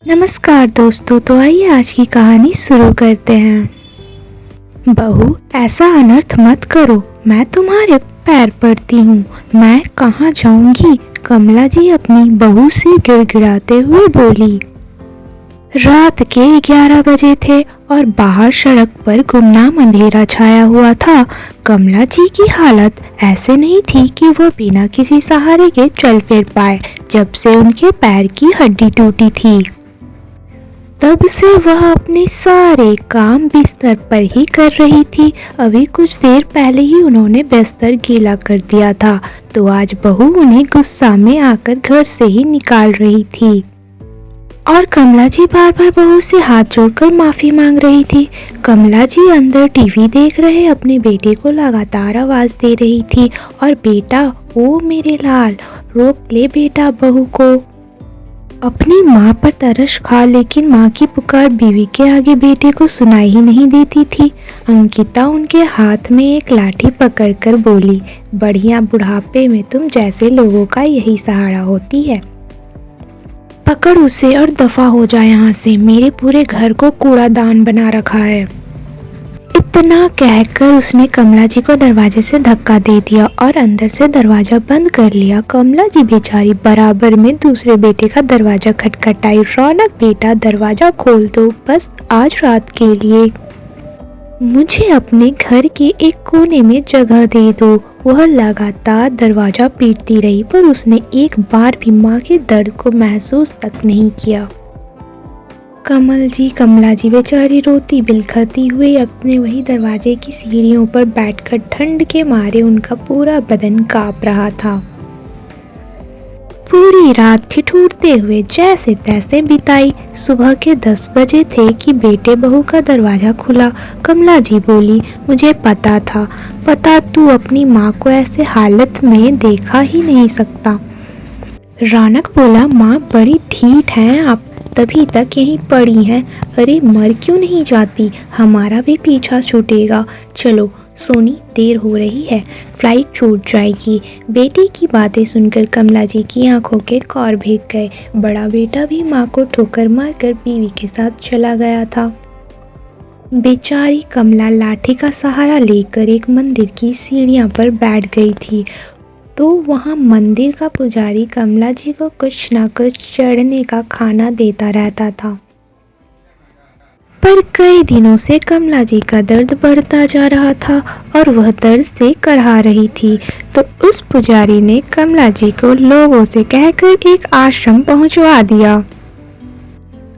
नमस्कार दोस्तों, तो आइए आज की कहानी शुरू करते हैं। बहू, ऐसा अनर्थ मत करो, मैं तुम्हारे पैर पड़ती हूँ। मैं कहाँ जाऊंगी? कमला जी अपनी बहू से गिड़गिड़ाते हुए बोली। रात के 11 बजे थे और बाहर सड़क पर गुमनाम अंधेरा छाया हुआ था। कमला जी की हालत ऐसे नहीं थी कि वो बिना किसी सहारे के चल फिर पाए। जब से उनके पैर की हड्डी टूटी थी तब से वह अपने सारे काम बिस्तर पर ही कर रही थी। अभी कुछ देर पहले ही उन्होंने बिस्तर गीला कर दिया था, तो आज बहू उन्हें गुस्सा में आकर घर से ही निकाल रही थी। और कमला जी बार बार बहू से हाथ जोड़कर माफी मांग रही थी। कमला जी अंदर टीवी देख रहे अपने बेटे को लगातार आवाज दे रही थी, और बेटा, ओ मेरे लाल, रोक ले बेटा बहू को। अपनी माँ पर तरस खा, लेकिन माँ की पुकार बीवी के आगे बेटे को सुनाई ही नहीं देती थी। अंकिता उनके हाथ में एक लाठी पकड़कर बोली, बढ़िया बुढ़ापे में तुम जैसे लोगों का यही सहारा होती है। पकड़ उसे और दफा हो जाए यहाँ से, मेरे पूरे घर को कूड़ादान बना रखा है। इतना कहकर उसने कमला जी को दरवाजे से धक्का दे दिया और अंदर से दरवाजा बंद कर लिया। कमला जी बेचारी बराबर में दूसरे बेटे का दरवाजा खटखटाई। रौनक बेटा, दरवाजा खोल दो, बस आज रात के लिए मुझे अपने घर के एक कोने में जगह दे दो। वह लगातार दरवाजा पीटती रही, पर उसने एक बार भी माँ के दर्द को महसूस तक नहीं किया। कमला जी बेचारी रोती बिलखती हुई अपने वही दरवाजे की सीढ़ियों पर बैठकर ठंड के मारे उनका पूरा बदन कांप रहा था। पूरी रात ठिठुरते हुए जैसे तैसे बिताई। सुबह के 10 बजे थे कि बेटे बहू का दरवाजा खुला। कमला जी बोली, मुझे पता तू अपनी माँ को ऐसे हालत में देखा ही नहीं सकता। रौनक बोला, माँ बड़ी ढीठ हैं आप, तभी तक यहीं पड़ी हैं। अरे मर क्यों नहीं जाती, हमारा भी पीछा छूटेगा। चलो सोनी, देर हो रही है, फ्लाइट छूट जाएगी। बेटी की बातें सुनकर कमला जी की आंखों के कौर भीग गए। बड़ा बेटा भी माँ को ठोकर मारकर बीवी के साथ चला गया था। बेचारी कमला लाठी का सहारा लेकर एक मंदिर की सीढ़ियाँ पर बैठ गई थी, तो वहाँ मंदिर का पुजारी कमला जी को कुछ न कुछ चढ़ने का खाना देता रहता था। पर कई दिनों से कमला जी का दर्द बढ़ता जा रहा था और वह दर्द से करहा रही थी, तो उस पुजारी ने कमला जी को लोगों से कहकर एक आश्रम पहुंचवा दिया।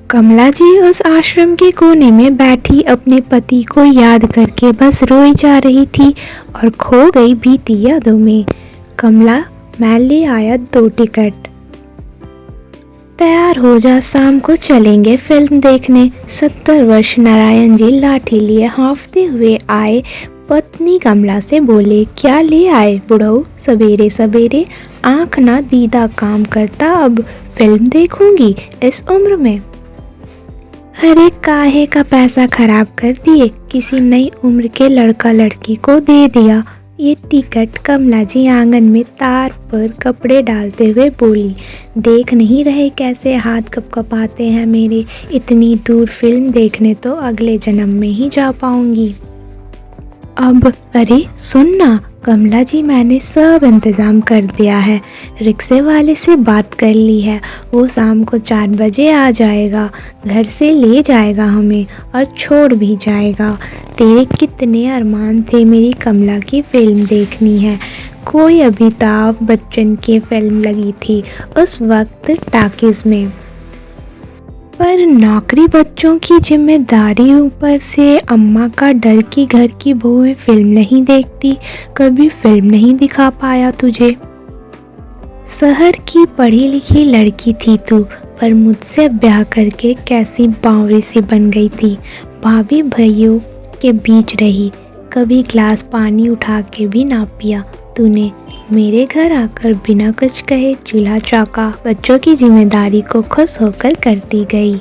कमला जी उस आश्रम के कोने में बैठी अपने पति को याद करके बस रोई जा रही थी और खो गई बीती यादों में। कमला, मैं ले आया 2 टिकट, तैयार हो जा, शाम को चलेंगे फिल्म देखने। 70 वर्ष नारायण जी लाठी लिए हाँफते हुए आए। पत्नी कमला से बोले, क्या ले आए बुढ़ऊ, सवेरे सवेरे? आँख ना दीदा काम करता, अब फिल्म देखूंगी इस उम्र में? अरे काहे का पैसा खराब कर दिए, किसी नई उम्र के लड़का लड़की को दे दिया ये टिकट। कमला जी आंगन में तार पर कपड़े डालते हुए बोली, देख नहीं रहे कैसे हाथ कपकपाते हैं मेरे? इतनी दूर फिल्म देखने तो अगले जन्म में ही जा पाऊंगी। अब अरे सुन ना कमला जी, मैंने सब इंतज़ाम कर दिया है, रिक्शे वाले से बात कर ली है, वो शाम को 4 बजे आ जाएगा, घर से ले जाएगा हमें और छोड़ भी जाएगा। तेरे कितने अरमान थे मेरी कमला की फिल्म देखनी है। कोई अमिताभ बच्चन की फिल्म लगी थी उस वक्त टाकीज में, पर नौकरी, बच्चों की जिम्मेदारी, ऊपर से अम्मा का डर कि घर की बहुएं फिल्म नहीं देखती, कभी फिल्म नहीं दिखा पाया तुझे। शहर की पढ़ी लिखी लड़की थी तू, पर मुझसे ब्याह करके कैसी बावरी सी बन गई थी। भाभी भैयों के बीच रही, कभी ग्लास पानी उठा के भी ना पिया तूने। मेरे घर आकर बिना कुछ कहे चूल्हा चौका, बच्चों की जिम्मेदारी को खुश होकर करती गई।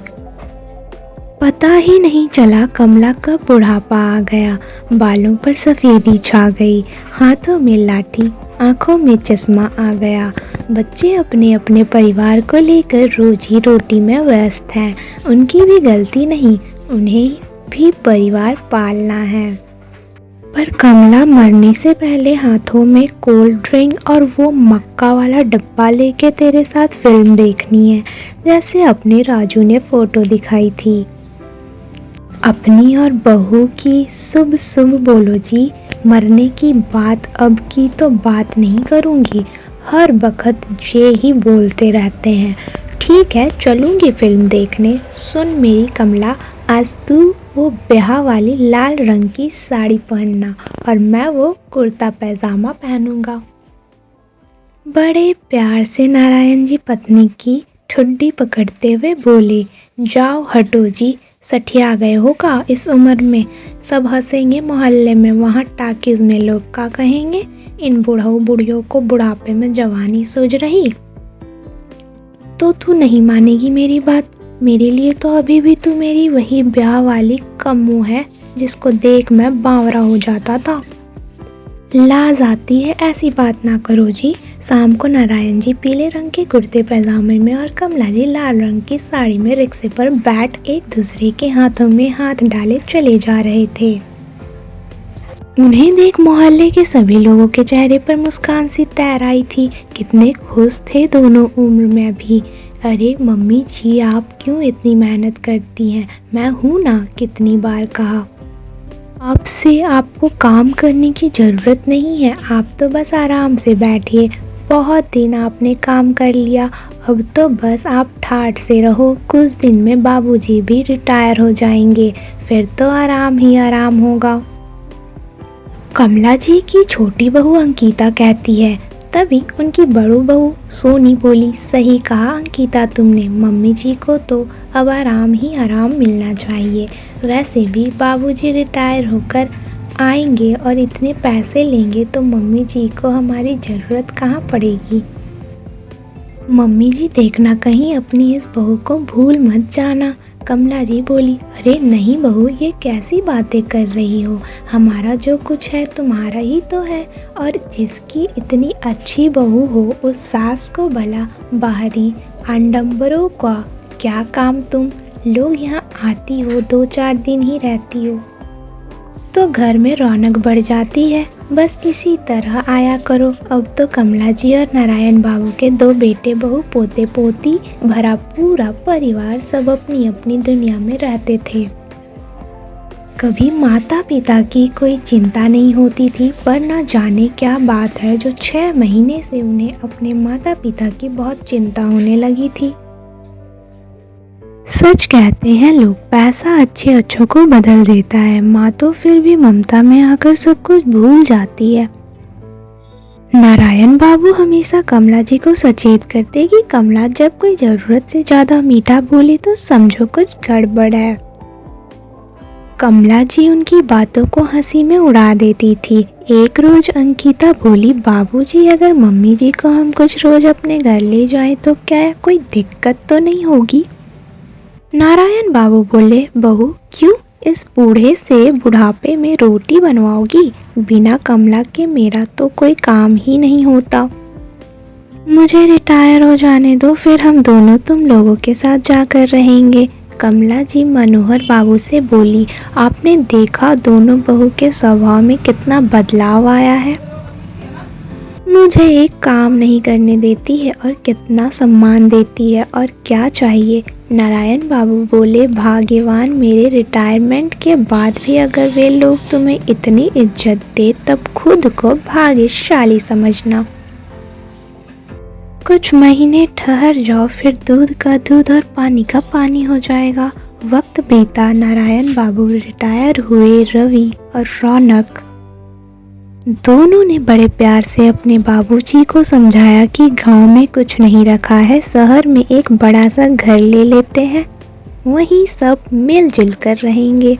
पता ही नहीं चला कमला का बुढ़ापा आ गया, बालों पर सफ़ेदी छा गई, हाथों में लाठी, आंखों में चश्मा आ गया। बच्चे अपने अपने परिवार को लेकर रोजी रोटी में व्यस्त हैं। उनकी भी गलती नहीं, उन्हें भी परिवार पालना है। पर कमला मरने से पहले हाथों में कोल्ड ड्रिंक और वो मक्का वाला डब्बा लेके तेरे साथ फिल्म देखनी है, जैसे अपने राजू ने फोटो दिखाई थी। अपनी और बहू की शुभ शुभ बोलो जी। मरने की बात अब की तो बात नहीं करूँगी, हर वक्त ये ही बोलते रहते हैं। ठीक है, चलूँगी फिल्म देखने। सुन मेरी कमला, आज तू वो ब्याह वाली लाल रंग की साड़ी पहनना और मैं वो कुर्ता पैजामा पहनूंगा। बड़े प्यार से नारायण जी पत्नी की ठुड्डी पकड़ते हुए बोले, जाओ हटो जी, सठिया गए हो का इस उम्र में। सब हंसेंगे मोहल्ले में, वहाँ टाकीज में लोग का कहेंगे, इन बूढ़ों बुढ़ियों को बुढ़ापे में जवानी सोच रही। तो तू नहीं मानेगी मेरी बात। मेरे लिए तो अभी भी तू मेरी वही ब्याह वाली कम्मू है जिसको देख मैं बावरा हो जाता था। लाज आती है, ऐसी बात ना करो जी। शाम को नारायण जी पीले रंग के कुर्ते पैजामे में और कमला जी लाल रंग की साड़ी में रिक्शे पर बैठ एक दूसरे के हाथों में हाथ डाले चले जा रहे थे। उन्हें देख मोहल्ले के सभी लोगों के चेहरे पर मुस्कान सी तैर आई थी। कितने खुश थे दोनों उम्र में भी। अरे मम्मी जी, आप क्यों इतनी मेहनत करती हैं? मैं हूँ ना, कितनी बार कहा आपसे। आपको काम करने की ज़रूरत नहीं है, आप तो बस आराम से बैठिए। बहुत दिन आपने काम कर लिया, अब तो बस आप ठाठ से रहो। कुछ दिन में बाबूजी भी रिटायर हो जाएंगे, फिर तो आराम ही आराम होगा। कमला जी की छोटी बहू अंकिता कहती है। तभी उनकी बड़ू बहू सोनी बोली, सही कहा अंकिता तुमने, मम्मी जी को तो अब आराम ही आराम मिलना चाहिए। वैसे भी बाबूजी रिटायर होकर आएंगे और इतने पैसे लेंगे तो मम्मी जी को हमारी ज़रूरत कहाँ पड़ेगी। मम्मी जी देखना कहीं अपनी इस बहू को भूल मत जाना। कमला जी बोली, अरे नहीं बहू, ये कैसी बातें कर रही हो, हमारा जो कुछ है तुम्हारा ही तो है। और जिसकी इतनी अच्छी बहू हो उस सास को भला बाहरी आडंबरों का क्या काम। तुम लोग यहाँ आती हो, 2-4 दिन ही रहती हो तो घर में रौनक बढ़ जाती है। बस इसी तरह आया करो। अब तो कमला जी और नारायण बाबू के 2 बेटे बहू पोते पोती भरा पूरा परिवार सब अपनी अपनी दुनिया में रहते थे। कभी माता पिता की कोई चिंता नहीं होती थी, पर न जाने क्या बात है जो 6 महीने से उन्हें अपने माता पिता की बहुत चिंता होने लगी थी। सच कहते हैं लोग, पैसा अच्छे अच्छों को बदल देता है। माँ तो फिर भी ममता में आकर सब कुछ भूल जाती है। नारायण बाबू हमेशा कमला जी को सचेत करते कि कमला जब कोई ज़रूरत से ज़्यादा मीठा बोले तो समझो कुछ गड़बड़ है। कमला जी उनकी बातों को हंसी में उड़ा देती थी। एक रोज अंकिता बोली, बाबूजी अगर मम्मी जी को हम कुछ रोज अपने घर ले जाएं तो क्या कोई दिक्कत तो नहीं होगी? नारायण बाबू बोले, बहू क्यों, इस बूढ़े से बुढ़ापे में रोटी बनवाओगी? बिना कमला के मेरा तो कोई काम ही नहीं होता। मुझे रिटायर हो जाने दो, फिर हम दोनों तुम लोगों के साथ जाकर रहेंगे। कमला जी मनोहर बाबू से बोली, आपने देखा दोनों बहू के स्वभाव में कितना बदलाव आया है। मुझे एक काम नहीं करने देती है और कितना सम्मान देती है, और क्या चाहिए। नारायण बाबू बोले, भाग्यवान, मेरे रिटायरमेंट के बाद भी अगर वे लोग तुम्हें इतनी इज्जत दे तब खुद को भाग्यशाली समझना। कुछ महीने ठहर जाओ, फिर दूध का दूध और पानी का पानी हो जाएगा। वक्त बीता, नारायण बाबू रिटायर हुए। रवि और रौनक दोनों ने बड़े प्यार से अपने बाबूजी को समझाया कि गांव में कुछ नहीं रखा है, शहर में एक बड़ा सा घर ले लेते हैं, वहीं सब मिलजुल कर रहेंगे।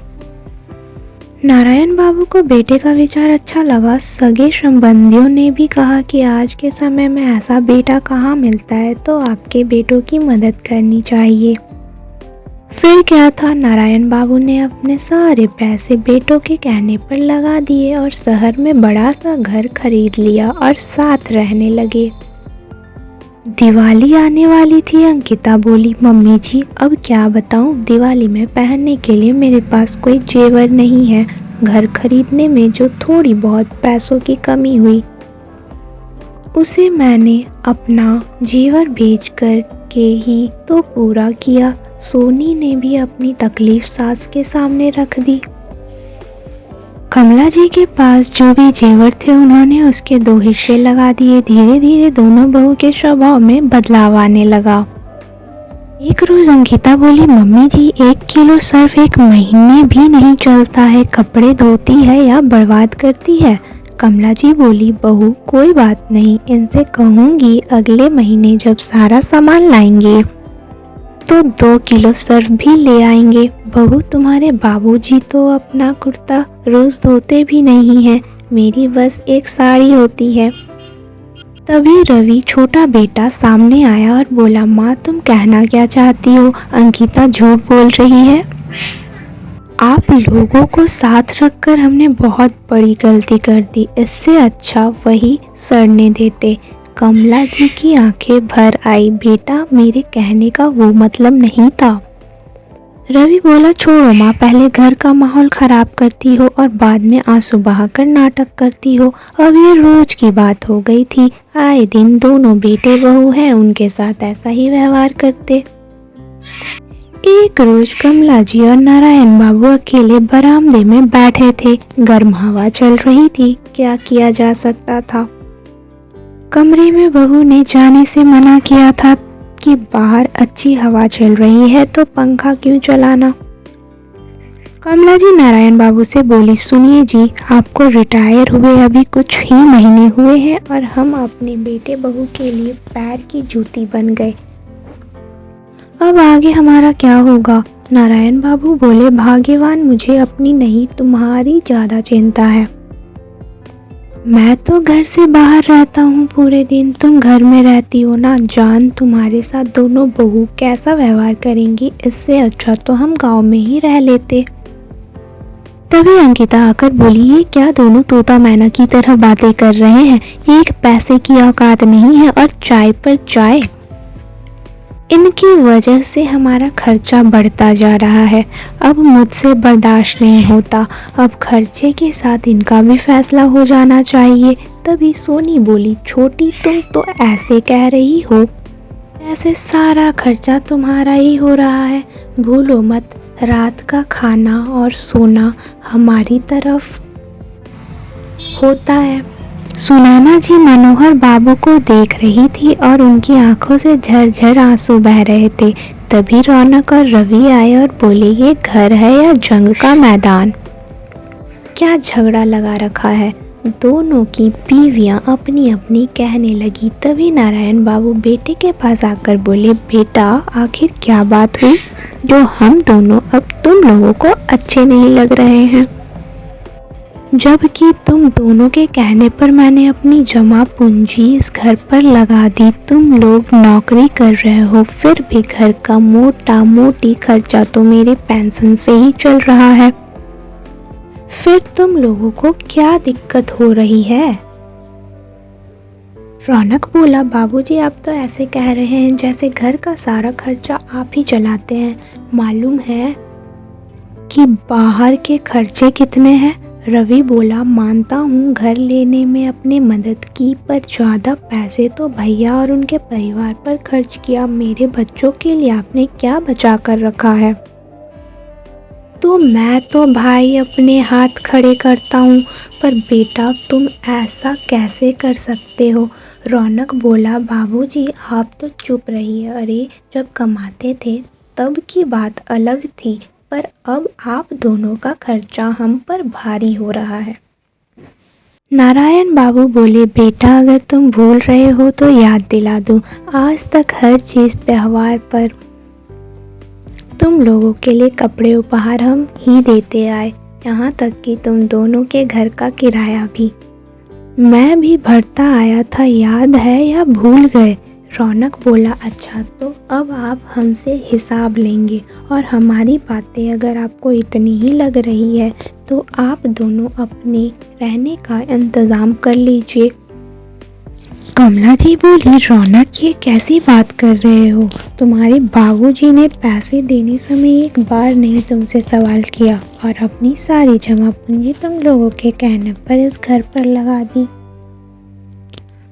नारायण बाबू को बेटे का विचार अच्छा लगा। सगे संबंधियों ने भी कहा कि आज के समय में ऐसा बेटा कहाँ मिलता है, तो आपके बेटों की मदद करनी चाहिए। फिर क्या था, नारायण बाबू ने अपने सारे पैसे बेटों के कहने पर लगा दिए और शहर में बड़ा सा घर खरीद लिया और साथ रहने लगे। दिवाली आने वाली थी। अंकिता बोली, मम्मी जी अब क्या बताऊं, दिवाली में पहनने के लिए मेरे पास कोई जेवर नहीं है। घर खरीदने में जो थोड़ी बहुत पैसों की कमी हुई उसे मैंने अपना जेवर बेच कर के ही तो पूरा किया। सोनी ने भी अपनी तकलीफ सास के सामने रख दी। कमला जी के पास जो भी जेवर थे उन्होंने उसके 2 हिस्से लगा दिए। धीरे धीरे दोनों बहू के स्वभाव में बदलाव आने लगा। एक रोज अंकिता बोली, मम्मी जी 1 किलो सर्फ 1 महीने भी नहीं चलता है, कपड़े धोती है या बर्बाद करती है। कमला जी बोली, बहू कोई बात नहीं, इनसे कहूँगी अगले महीने जब सारा सामान लाएंगे तो 2 किलो सर्फ भी ले आएंगे। बहू तुम्हारे बाबूजी तो अपना कुर्ता रोज धोते भी नहीं है, मेरी बस एक साड़ी होती है। तभी रवि छोटा बेटा सामने आया और बोला, माँ तुम कहना क्या चाहती हो, अंकिता झूठ बोल रही है। आप लोगों को साथ रखकर हमने बहुत बड़ी गलती कर दी, इससे अच्छा वही सड़ने देते। कमला जी की आंखें भर आई, बेटा मेरे कहने का वो मतलब नहीं था। रवि बोला, छोड़ो माँ, पहले घर का माहौल खराब करती हो और बाद में आंसू बहाकर नाटक करती हो। अब ये रोज की बात हो गई थी, आए दिन दोनों बेटे बहू हैं उनके साथ ऐसा ही व्यवहार करते। एक रोज कमला जी और नारायण बाबू अकेले बरामदे में बैठे थे। गर्म हवा चल रही थी, क्या किया जा सकता था। कमरे में बहू ने जाने से मना किया था कि बाहर अच्छी हवा चल रही है तो पंखा क्यों चलाना। कमला जी नारायण बाबू से बोली, सुनिए जी, आपको रिटायर हुए अभी कुछ ही महीने हुए हैं और हम अपने बेटे बहू के लिए पैर की जूती बन गए। अब आगे हमारा क्या होगा। नारायण बाबू बोले, भाग्यवान मुझे अपनी नहीं तुम्हारी ज़्यादा चिंता है। मैं तो घर से बाहर रहता हूँ पूरे दिन, तुम घर में रहती हो ना। जान तुम्हारे साथ दोनों बहू कैसा व्यवहार करेंगी, इससे अच्छा तो हम गांव में ही रह लेते। तभी अंकिता आकर बोली, ये क्या दोनों तोता मैना की तरह बातें कर रहे हैं, एक पैसे की औकात नहीं है और चाय पर चाय। इनकी वजह से हमारा खर्चा बढ़ता जा रहा है, अब मुझसे बर्दाश्त नहीं होता। अब खर्चे के साथ इनका भी फैसला हो जाना चाहिए। तभी सोनी बोली, छोटी तुम तो ऐसे कह रही हो ऐसे सारा खर्चा तुम्हारा ही हो रहा है। भूलो मत, रात का खाना और सोना हमारी तरफ होता है। सुनैना जी मनोहर बाबू को देख रही थी और उनकी आंखों से झरझर आंसू बह रहे थे। तभी रौनक और रवि आए और बोले, ये घर है या जंग का मैदान, क्या झगड़ा लगा रखा है। दोनों की बीवियां अपनी अपनी कहने लगी। तभी नारायण बाबू बेटे के पास आकर बोले, बेटा आखिर क्या बात हुई जो हम दोनों अब तुम लोगों को अच्छे नहीं लग रहे हैं। जबकि तुम दोनों के कहने पर मैंने अपनी जमा पूंजी इस घर पर लगा दी। तुम लोग नौकरी कर रहे हो, फिर भी घर का मोटा मोटी खर्चा तो मेरे पेंशन से ही चल रहा है। फिर तुम लोगों को क्या दिक्कत हो रही है। रौनक बोला, बाबूजी आप तो ऐसे कह रहे हैं जैसे घर का सारा खर्चा आप ही चलाते हैं। मालूम है कि बाहर के खर्चे कितने हैं। रवि बोला, मानता हूँ घर लेने में अपने मदद की, पर ज़्यादा पैसे तो भैया और उनके परिवार पर खर्च किया। मेरे बच्चों के लिए आपने क्या बचा कर रखा है। तो मैं तो भाई अपने हाथ खड़े करता हूँ, पर बेटा तुम ऐसा कैसे कर सकते हो। रौनक बोला, बाबूजी आप तो चुप रहिए। अरे जब कमाते थे तब की बात अलग थी, पर अब आप दोनों का खर्चा हम पर भारी हो रहा है। नारायण बाबू बोले, बेटा अगर तुम भूल रहे हो तो याद दिला दूं, आज तक हर चीज़ त्योहार पर तुम लोगों के लिए कपड़े उपहार हम ही देते आए, यहाँ तक कि तुम दोनों के घर का किराया भी मैं भी भरता आया था, याद है या भूल गए। रौनक बोला, अच्छा तो अब आप हमसे हिसाब लेंगे, और हमारी बातें अगर आपको इतनी ही लग रही है तो आप दोनों अपने रहने का इंतज़ाम कर लीजिए। कमला जी बोली, रौनक ये कैसी बात कर रहे हो? तुम्हारे बाबूजी ने पैसे देने समय एक बार नहीं तुमसे सवाल किया और अपनी सारी जमा पूंजी तुम लोगों के कहने पर इस घर पर लगा दी।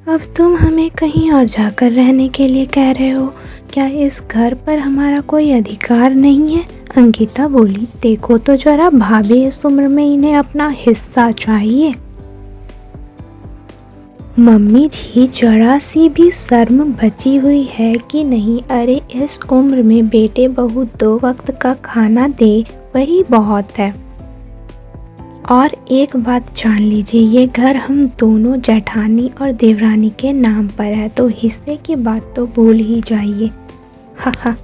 अब तुम हमें कहीं और जाकर रहने के लिए कह रहे हो। क्या इस घर पर हमारा कोई अधिकार नहीं है? अंकिता बोली, देखो तो जरा भाभी, इस उम्र में इन्हें अपना हिस्सा चाहिए। मम्मी जी, जरा सी भी शर्म बची हुई है कि नहीं? अरे इस उम्र में बेटे बहू 2 वक्त का खाना दे, वही बहुत है। और एक बात जान लीजिए, ये घर हम दोनों जेठानी और देवरानी के नाम पर है, तो हिस्से की बात तो भूल ही जाइए। हा हा।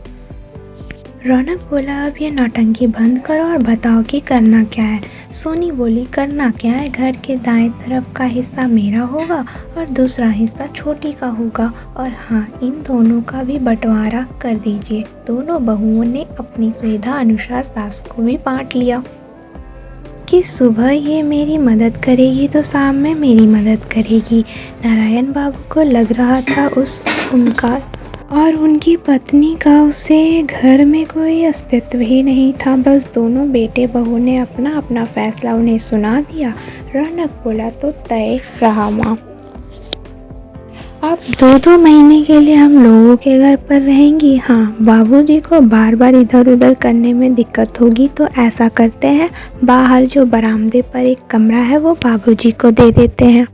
रौनक बोला, अब ये नौटंकी बंद करो और बताओ कि करना क्या है। सोनी बोली, करना क्या है, घर के दाएं तरफ का हिस्सा मेरा होगा और दूसरा हिस्सा छोटी का होगा। और हाँ, इन दोनों का भी बंटवारा कर दीजिए। दोनों बहुओं ने अपनी सुविधा अनुसार सास को भी बांट लिया कि सुबह ये मेरी मदद करेगी तो शाम में मेरी मदद करेगी। नारायण बाबू को लग रहा था उनका और उनकी पत्नी का उसे घर में कोई अस्तित्व ही नहीं था। बस दोनों बेटे बहू ने अपना अपना फैसला उन्हें सुना दिया। रौनक बोला, तो तय रहा माँ, अब 2-2 महीने के लिए हम लोगों के घर पर रहेंगी। हाँ, बाबूजी को बार बार इधर उधर करने में दिक्कत होगी तो ऐसा करते हैं, बाहर जो बरामदे पर एक कमरा है वो बाबूजी को दे देते हैं।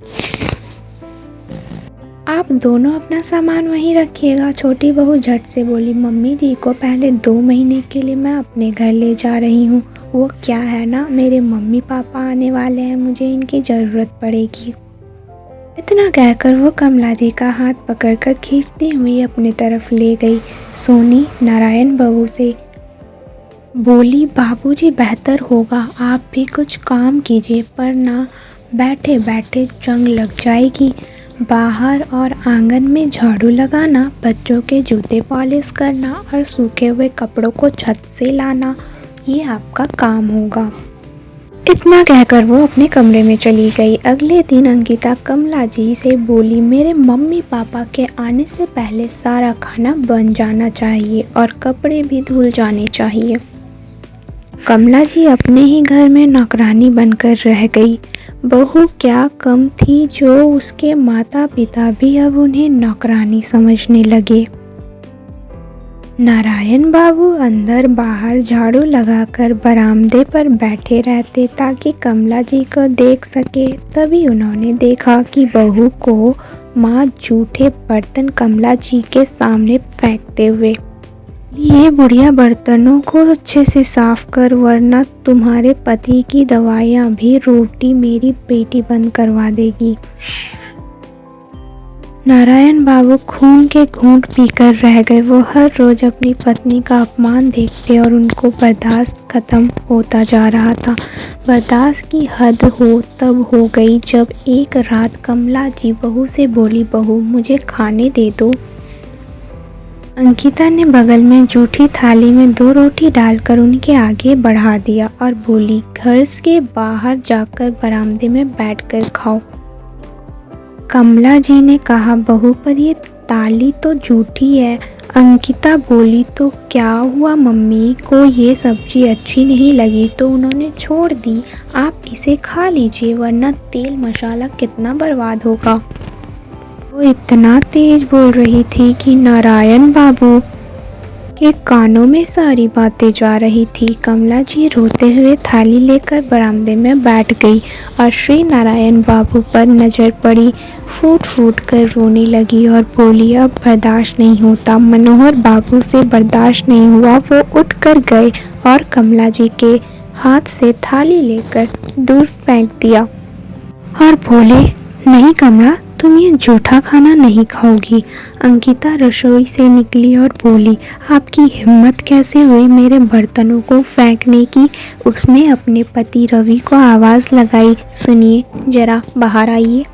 आप दोनों अपना सामान वहीं रखिएगा। छोटी बहू झट से बोली, मम्मी जी को पहले 2 महीने के लिए मैं अपने घर ले जा रही हूँ। वो क्या है ना, मेरे मम्मी पापा आने वाले हैं, मुझे इनकी ज़रूरत पड़ेगी। इतना कहकर वो कमला जी का हाथ पकड़कर खींचती हुई अपनी तरफ ले गई। सोनी नारायण बाबू से बोली, बाबूजी बेहतर होगा आप भी कुछ काम कीजिए, पर ना बैठे बैठे जंग लग जाएगी। बाहर और आंगन में झाड़ू लगाना, बच्चों के जूते पॉलिश करना और सूखे हुए कपड़ों को छत से लाना, ये आपका काम होगा। इतना कहकर वो अपने कमरे में चली गई। अगले दिन अंकिता कमला जी से बोली, मेरे मम्मी पापा के आने से पहले सारा खाना बन जाना चाहिए और कपड़े भी धुल जाने चाहिए। कमला जी अपने ही घर में नौकरानी बनकर रह गई। बहू क्या कम थी जो उसके माता पिता भी अब उन्हें नौकरानी समझने लगे। नारायण बाबू अंदर बाहर झाड़ू लगाकर बरामदे पर बैठे रहते ताकि कमला जी को देख सके। तभी उन्होंने देखा कि बहू को माँ जूठे बर्तन कमला जी के सामने फेंकते हुए, ये बुढ़िया बर्तनों को अच्छे से साफ कर, वरना तुम्हारे पति की दवाइयाँ भी रोटी मेरी बेटी बंद करवा देगी। नारायण बाबू खून के घूंट पीकर रह गए। वो हर रोज अपनी पत्नी का अपमान देखते और उनको बर्दाश्त खत्म होता जा रहा था। बर्दाश्त की हद हो तब हो गई जब एक रात कमला जी बहू से बोली, बहू मुझे खाने दे दो। अंकिता ने बगल में जूठी थाली में 2 रोटी डालकर उनके आगे बढ़ा दिया और बोली, घर के बाहर जाकर बरामदे में बैठकर खाओ। कमला जी ने कहा, बहू पर ये थाली तो जूठी है। अंकिता बोली, तो क्या हुआ, मम्मी को ये सब्जी अच्छी नहीं लगी तो उन्होंने छोड़ दी। आप इसे खा लीजिए, वरना तेल मसाला कितना बर्बाद होगा। वो इतना तेज बोल रही थी कि नारायण बाबू के कानों में सारी बातें जा रही थी। कमला जी रोते हुए थाली लेकर बरामदे में बैठ गई और श्री नारायण बाबू पर नज़र पड़ी। फूट फूट कर रोने लगी और बोली, अब बर्दाश्त नहीं होता। मनोहर बाबू से बर्दाश्त नहीं हुआ। वो उठ कर गए और कमला जी के हाथ से थाली लेकर दूर फेंक दिया और बोले, नहीं कमला, तुम ये जूठा खाना नहीं खाओगी। अंकिता रसोई से निकली और बोली, आपकी हिम्मत कैसे हुई मेरे बर्तनों को फेंकने की। उसने अपने पति रवि को आवाज़ लगाई, सुनिए जरा, बाहर आइए।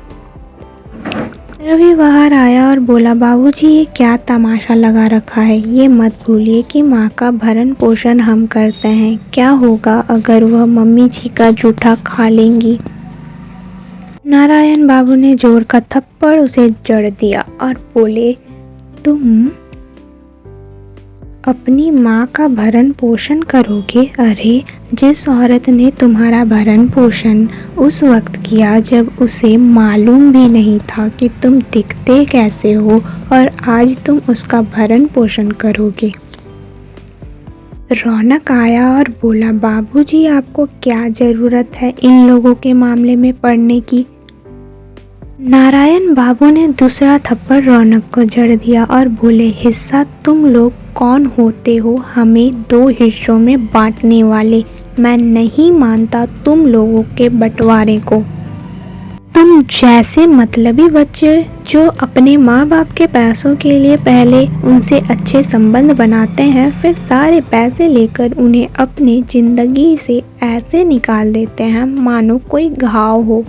रवि बाहर आया और बोला, बाबूजी ये क्या तमाशा लगा रखा है। ये मत भूलिए कि माँ का भरण पोषण हम करते हैं। क्या होगा अगर वह मम्मी जी का जूठा खा लेंगी। नारायण बाबू ने जोर का थप्पड़ उसे जड़ दिया और बोले, तुम अपनी माँ का भरण पोषण करोगे? अरे, जिस औरत ने तुम्हारा भरण पोषण उस वक्त किया जब उसे मालूम भी नहीं था कि तुम दिखते कैसे हो, और आज तुम उसका भरण पोषण करोगे। रौनक आया और बोला, बाबूजी, आपको क्या ज़रूरत है इन लोगों के मामले में पड़ने की? नारायण बाबू ने दूसरा थप्पड़ रौनक को जड़ दिया और बोले, हिस्सा तुम लोग कौन होते हो हमें 2 हिस्सों में बांटने वाले? मैं नहीं मानता तुम लोगों के बंटवारे को। तुम जैसे मतलबी बच्चे जो अपने माँ बाप के पैसों के लिए पहले उनसे अच्छे संबंध बनाते हैं, फिर सारे पैसे लेकर उन्हें अपनी जिंदगी से ऐसे निकाल देते हैं मानो कोई घाव हो।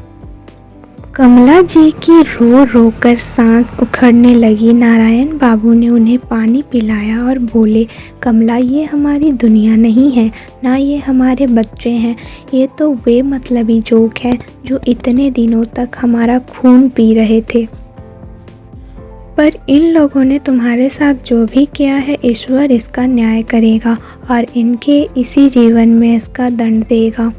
कमला जी की रो रो कर सांस उखड़ने लगी। नारायण बाबू ने उन्हें पानी पिलाया और बोले, कमला, ये हमारी दुनिया नहीं है, ना ये हमारे बच्चे हैं। ये तो वे मतलबी जोक हैं जो इतने दिनों तक हमारा खून पी रहे थे। पर इन लोगों ने तुम्हारे साथ जो भी किया है, ईश्वर इसका न्याय करेगा और इनके इसी जीवन में इसका दंड देगा।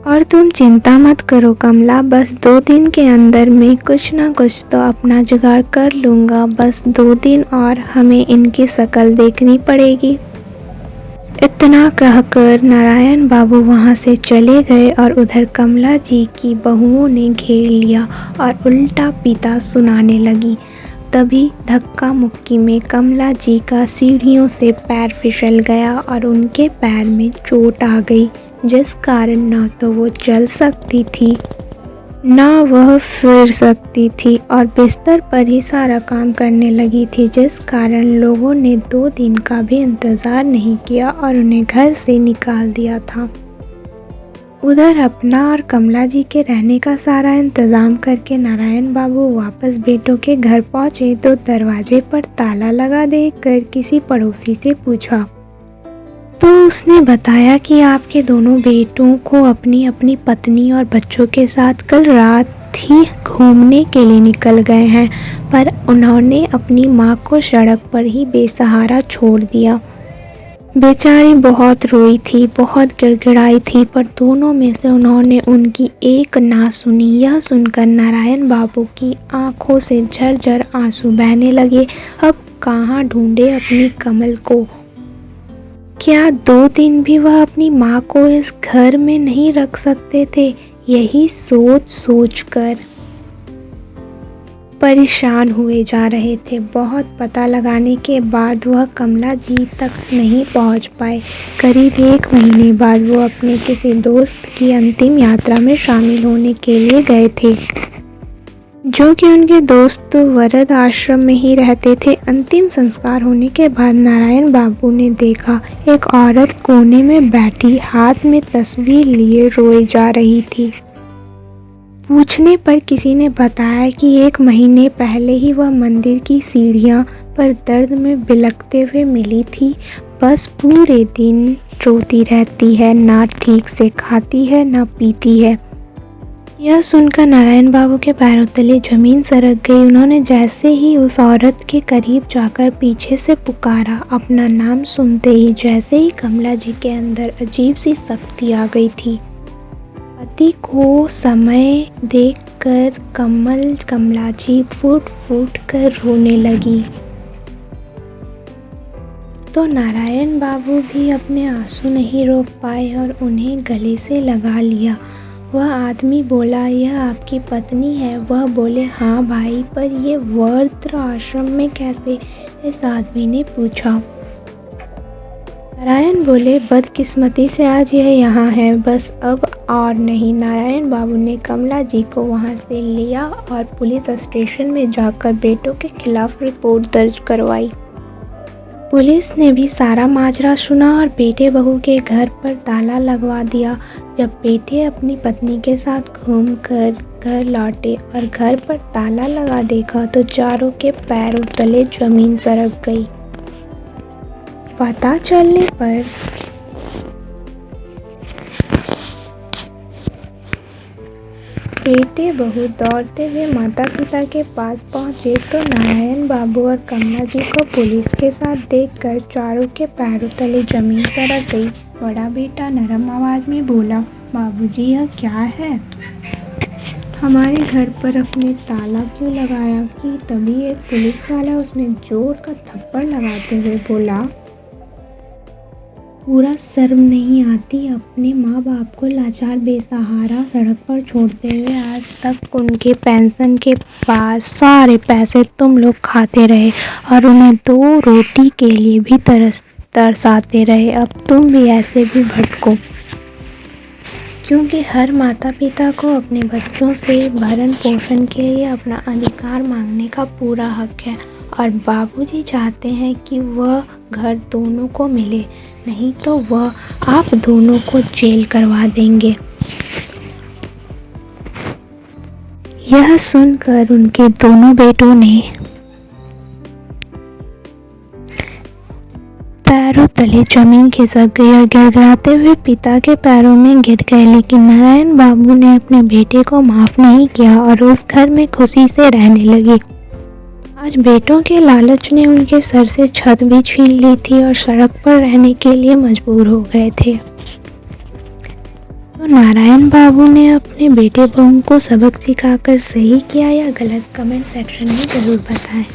और तुम चिंता मत करो कमला, बस 2 दिन के अंदर में कुछ ना कुछ तो अपना जुगाड़ कर लूँगा। बस 2 दिन और हमें इनकी शक्ल देखनी पड़ेगी। इतना कहकर नारायण बाबू वहाँ से चले गए और उधर कमला जी की बहुओं ने घेर लिया और उल्टा पीता सुनाने लगी। तभी धक्का मुक्की में कमला जी का सीढ़ियों से पैर फिसल गया और उनके पैर में चोट आ गई, जिस कारण ना तो वो चल सकती थी ना वह फिर सकती थी और बिस्तर पर ही सारा काम करने लगी थी, जिस कारण लोगों ने 2 दिन का भी इंतज़ार नहीं किया और उन्हें घर से निकाल दिया था। उधर अपना और कमला जी के रहने का सारा इंतज़ाम करके नारायण बाबू वापस बेटों के घर पहुँचे तो दरवाजे पर ताला लगा देखकर किसी पड़ोसी से पूछा तो उसने बताया कि आपके दोनों बेटों को अपनी अपनी पत्नी और बच्चों के साथ कल रात ही घूमने के लिए निकल गए हैं, पर उन्होंने अपनी माँ को सड़क पर ही बेसहारा छोड़ दिया। बेचारी बहुत रोई थी, बहुत गिड़गिड़ाई थी, पर दोनों में से उन्होंने उनकी एक ना सुनी। यह सुनकर नारायण बाबू की आंखों से झरझर आंसू बहने लगे। अब कहाँ ढूंढे अपनी कमल को? क्या 2 दिन भी वह अपनी माँ को इस घर में नहीं रख सकते थे? यही सोच सोच कर परेशान हुए जा रहे थे। बहुत पता लगाने के बाद वह कमला जी तक नहीं पहुंच पाए। करीब 1 महीने बाद वो अपने किसी दोस्त की अंतिम यात्रा में शामिल होने के लिए गए थे, जो कि उनके दोस्त वरद आश्रम में ही रहते थे। अंतिम संस्कार होने के बाद नारायण बाबू ने देखा एक औरत कोने में बैठी हाथ में तस्वीर लिए रोए जा रही थी। पूछने पर किसी ने बताया कि 1 महीने पहले ही वह मंदिर की सीढ़ियां पर दर्द में बिलखते हुए मिली थी। बस पूरे दिन रोती रहती है, ना ठीक से खाती है ना पीती है। यह सुनकर नारायण बाबू के पैरों तले जमीन सरक गई। उन्होंने जैसे ही उस औरत के करीब जाकर पीछे से पुकारा अपना नाम, सुनते ही जैसे ही कमला जी के अंदर अजीब सी शक्ति आ गई थी। पति को समय देखकर कमला जी फूट फूट कर रोने लगी। तो नारायण बाबू भी अपने आंसू नहीं रोक पाए और उन्हें गले से लगा लिया। वह आदमी बोला, यह आपकी पत्नी है? वह बोले, हाँ भाई, पर ये वृद्ध आश्रम में कैसे? इस आदमी ने पूछा। नारायण बोले, बदकिस्मती से आज यह यहाँ है, बस अब और नहीं। नारायण बाबू ने कमला जी को वहाँ से लिया और पुलिस स्टेशन में जाकर बेटों के खिलाफ रिपोर्ट दर्ज करवाई। पुलिस ने भी सारा माजरा सुना और बेटे बहू के घर पर ताला लगवा दिया। जब बेटे अपनी पत्नी के साथ घूमकर घर लौटे और घर पर ताला लगा देखा तो चारों के पैरों तले जमीन सरक गई। पता चलने पर बेटे बहू दौड़ते हुए माता पिता के पास पहुंचे तो नारायण बाबू और कमला जी को पुलिस के साथ देखकर चारों के पैरों तले जमीन सरक गई। बड़ा बेटा नरम आवाज में बोला, बाबूजी यह क्या है? हमारे घर पर अपने ताला क्यों लगाया? कि तभी एक पुलिस वाला उसमें जोर का थप्पड़ लगाते हुए बोला, पूरा शर्म नहीं आती अपने माँ बाप को लाचार बेसहारा सड़क पर छोड़ते हुए। आज तक उनके पेंशन के पास सारे पैसे तुम लोग खाते रहे और उन्हें 2 रोटी के लिए भी तरसाते रहे। अब तुम भी ऐसे भी भटको, क्योंकि हर माता पिता को अपने बच्चों से भरण पोषण के लिए अपना अधिकार मांगने का पूरा हक है और बाबूजी चाहते हैं कि वह घर दोनों को मिले, नहीं तो वह आप दोनों को जेल करवा देंगे। यह सुनकर उनके दोनों बेटों ने पैरों तले जमीन खिसक गई और गिड़गिड़ाते हुए पिता के पैरों में गिर गए। लेकिन नारायण बाबू ने अपने बेटे को माफ नहीं किया और उस घर में खुशी से रहने लगे। आज बेटों के लालच ने उनके सर से छत भी छीन ली थी और सड़क पर रहने के लिए मजबूर हो गए थे। तो नारायण बाबू ने अपने बेटे बहू को सबक सिखाकर सही किया या गलत, कमेंट सेक्शन में ज़रूर बताएं।